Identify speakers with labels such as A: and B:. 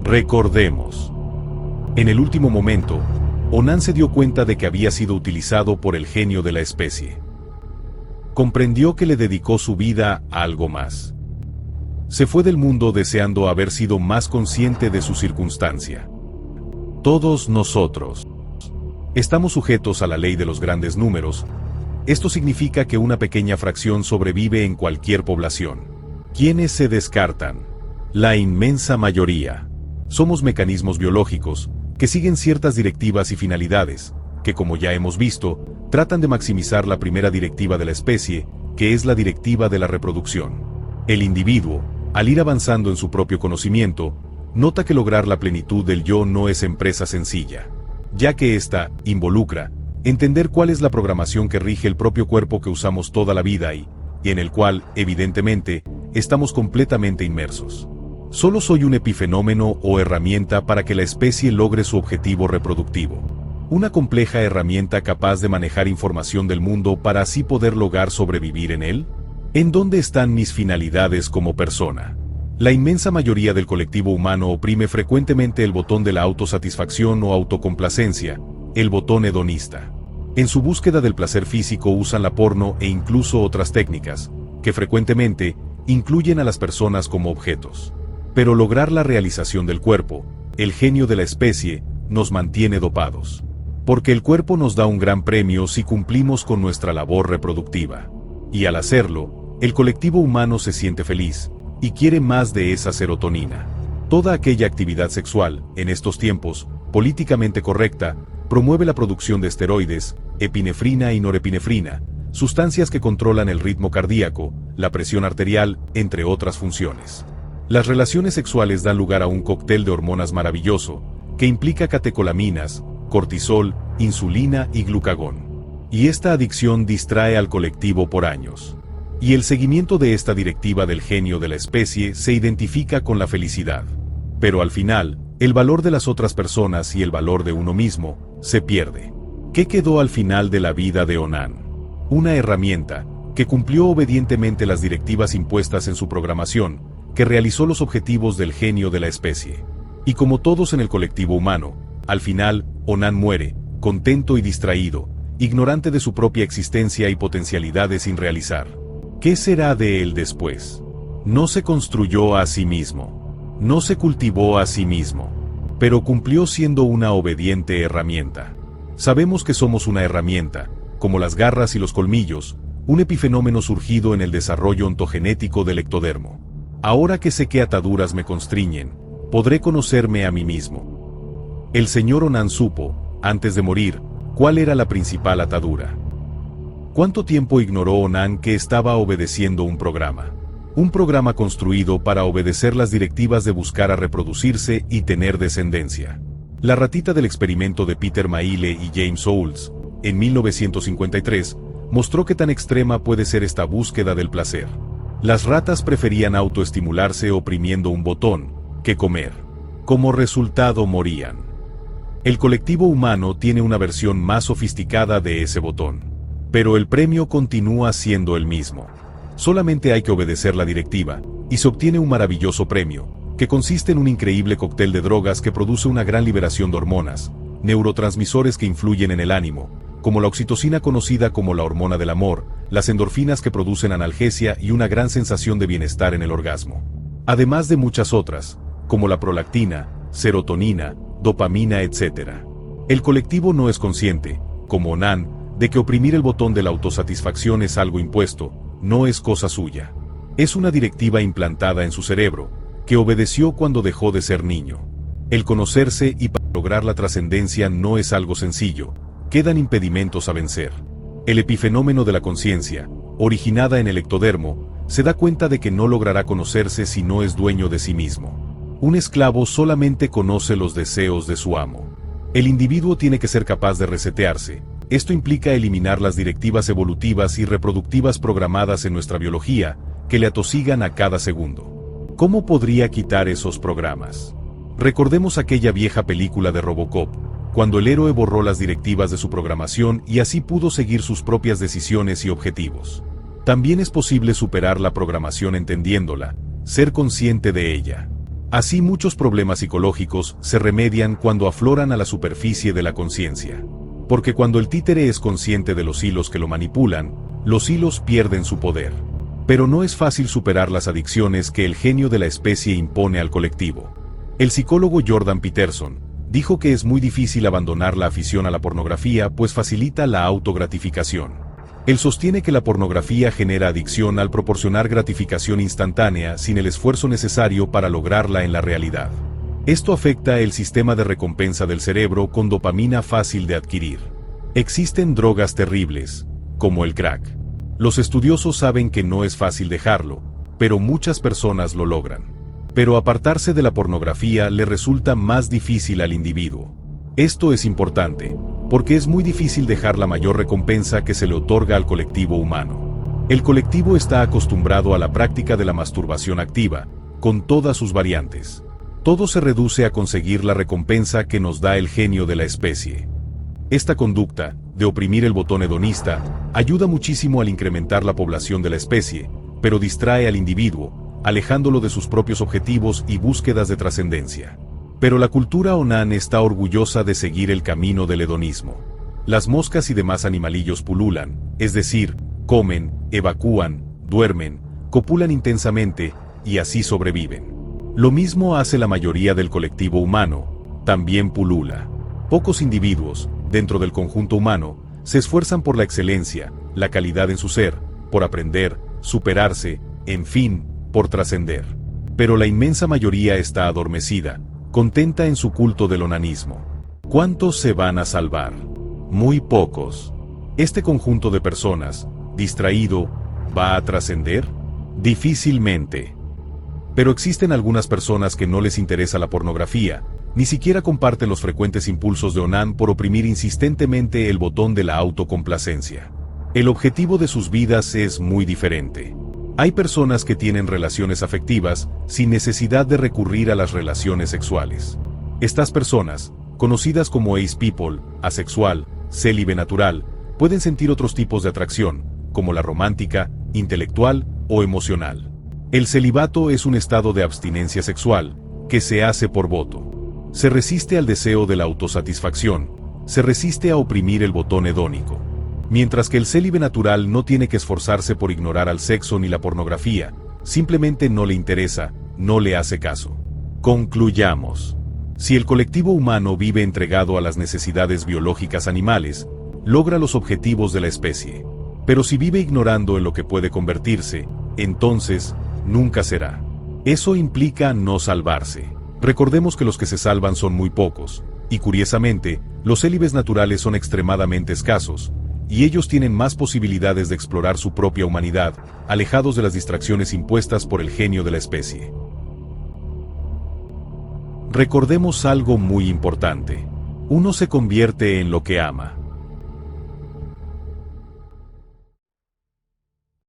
A: Recordemos. En el último momento, Onan se dio cuenta de que había sido utilizado por el genio de la especie. Comprendió que le dedicó su vida a algo más. Se fue del mundo deseando haber sido más consciente de su circunstancia. Todos nosotros estamos sujetos a la ley de los grandes números. Esto significa que una pequeña fracción sobrevive en cualquier población. ¿Quiénes se descartan? La inmensa mayoría. Somos mecanismos biológicos que siguen ciertas directivas y finalidades, que como ya hemos visto, tratan de maximizar la primera directiva de la especie, que es la directiva de la reproducción. El individuo, al ir avanzando en su propio conocimiento, nota que lograr la plenitud del yo no es empresa sencilla, ya que ésta involucra entender cuál es la programación que rige el propio cuerpo que usamos toda la vida y en el cual, evidentemente, estamos completamente inmersos. Solo soy un epifenómeno o herramienta para que la especie logre su objetivo reproductivo. Una compleja herramienta capaz de manejar información del mundo para así poder lograr sobrevivir en él. ¿En dónde están mis finalidades como persona? La inmensa mayoría del colectivo humano oprime frecuentemente el botón de la autosatisfacción o autocomplacencia, el botón hedonista. En su búsqueda del placer físico usan la porno e incluso otras técnicas, que frecuentemente incluyen a las personas como objetos. Pero lograr la realización del cuerpo, el genio de la especie, nos mantiene dopados. Porque el cuerpo nos da un gran premio si cumplimos con nuestra labor reproductiva. Y al hacerlo, el colectivo humano se siente feliz, y quiere más de esa serotonina. Toda aquella actividad sexual, en estos tiempos, políticamente correcta, promueve la producción de esteroides, epinefrina y norepinefrina, sustancias que controlan el ritmo cardíaco, la presión arterial, entre otras funciones. Las relaciones sexuales dan lugar a un cóctel de hormonas maravilloso, que implica catecolaminas, cortisol, insulina y glucagón. Y esta adicción distrae al colectivo por años. Y el seguimiento de esta directiva del genio de la especie se identifica con la felicidad. Pero al final, el valor de las otras personas y el valor de uno mismo se pierde. ¿Qué quedó al final de la vida de Onan? Una herramienta que cumplió obedientemente las directivas impuestas en su programación, que realizó los objetivos del genio de la especie. Y como todos en el colectivo humano, al final, Onan muere, contento y distraído, ignorante de su propia existencia y potencialidades sin realizar. ¿Qué será de él después? No se construyó a sí mismo. No se cultivó a sí mismo. Pero cumplió siendo una obediente herramienta. Sabemos que somos una herramienta, como las garras y los colmillos, un epifenómeno surgido en el desarrollo ontogenético del ectodermo. Ahora que sé qué ataduras me constriñen, podré conocerme a mí mismo. El señor Onan supo, antes de morir, cuál era la principal atadura. ¿Cuánto tiempo ignoró Onan que estaba obedeciendo un programa? Un programa construido para obedecer las directivas de buscar a reproducirse y tener descendencia. La ratita del experimento de Peter Maile y James Olds, en 1953, mostró que tan extrema puede ser esta búsqueda del placer. Las ratas preferían autoestimularse oprimiendo un botón, que comer. Como resultado morían. El colectivo humano tiene una versión más sofisticada de ese botón. Pero el premio continúa siendo el mismo. Solamente hay que obedecer la directiva, y se obtiene un maravilloso premio, que consiste en un increíble cóctel de drogas que produce una gran liberación de hormonas, neurotransmisores que influyen en el ánimo, como la oxitocina conocida como la hormona del amor, las endorfinas que producen analgesia y una gran sensación de bienestar en el orgasmo. Además de muchas otras, como la prolactina, serotonina, dopamina, etc. El colectivo no es consciente, como Onan, de que oprimir el botón de la autosatisfacción es algo impuesto, no es cosa suya. Es una directiva implantada en su cerebro, que obedeció cuando dejó de ser niño. El conocerse y para lograr la trascendencia no es algo sencillo, quedan impedimentos a vencer. El epifenómeno de la conciencia, originada en el ectodermo, se da cuenta de que no logrará conocerse si no es dueño de sí mismo. Un esclavo solamente conoce los deseos de su amo. El individuo tiene que ser capaz de resetearse. Esto implica eliminar las directivas evolutivas y reproductivas programadas en nuestra biología, que le atosigan a cada segundo. ¿Cómo podría quitar esos programas? Recordemos aquella vieja película de Robocop, cuando el héroe borró las directivas de su programación y así pudo seguir sus propias decisiones y objetivos. También es posible superar la programación entendiéndola, ser consciente de ella. Así muchos problemas psicológicos se remedian cuando afloran a la superficie de la conciencia. Porque cuando el títere es consciente de los hilos que lo manipulan, los hilos pierden su poder. Pero no es fácil superar las adicciones que el genio de la especie impone al colectivo. El psicólogo Jordan Peterson dijo que es muy difícil abandonar la afición a la pornografía pues facilita la autogratificación. Él sostiene que la pornografía genera adicción al proporcionar gratificación instantánea sin el esfuerzo necesario para lograrla en la realidad. Esto afecta el sistema de recompensa del cerebro con dopamina fácil de adquirir. Existen drogas terribles, como el crack. Los estudiosos saben que no es fácil dejarlo, pero muchas personas lo logran. Pero apartarse de la pornografía le resulta más difícil al individuo. Esto es importante, porque es muy difícil dejar la mayor recompensa que se le otorga al colectivo humano. El colectivo está acostumbrado a la práctica de la masturbación activa, con todas sus variantes. Todo se reduce a conseguir la recompensa que nos da el genio de la especie. Esta conducta, de oprimir el botón hedonista, ayuda muchísimo al incrementar la población de la especie, pero distrae al individuo, alejándolo de sus propios objetivos y búsquedas de trascendencia. Pero la cultura Onan está orgullosa de seguir el camino del hedonismo. Las moscas y demás animalillos pululan, es decir, comen, evacúan, duermen, copulan intensamente, y así sobreviven. Lo mismo hace la mayoría del colectivo humano, también pulula. Pocos individuos, dentro del conjunto humano, se esfuerzan por la excelencia, la calidad en su ser, por aprender, superarse, en fin, por trascender. Pero la inmensa mayoría está adormecida, contenta en su culto del onanismo. ¿Cuántos se van a salvar? Muy pocos. ¿Este conjunto de personas, distraído, va a trascender? Difícilmente. Pero existen algunas personas que no les interesa la pornografía, ni siquiera comparten los frecuentes impulsos de Onan por oprimir insistentemente el botón de la autocomplacencia. El objetivo de sus vidas es muy diferente. Hay personas que tienen relaciones afectivas sin necesidad de recurrir a las relaciones sexuales. Estas personas, conocidas como ace people, asexual, célibe natural, pueden sentir otros tipos de atracción, como la romántica, intelectual o emocional. El celibato es un estado de abstinencia sexual, que se hace por voto. Se resiste al deseo de la autosatisfacción, se resiste a oprimir el botón hedónico. Mientras que el célibe natural no tiene que esforzarse por ignorar al sexo ni la pornografía, simplemente no le interesa, no le hace caso. Concluyamos. Si el colectivo humano vive entregado a las necesidades biológicas animales, logra los objetivos de la especie. Pero si vive ignorando en lo que puede convertirse, entonces, nunca será. Eso implica no salvarse. Recordemos que los que se salvan son muy pocos, y curiosamente, los célibes naturales son extremadamente escasos, y ellos tienen más posibilidades de explorar su propia humanidad, alejados de las distracciones impuestas por el genio de la especie. Recordemos algo muy importante. Uno se convierte en lo que ama.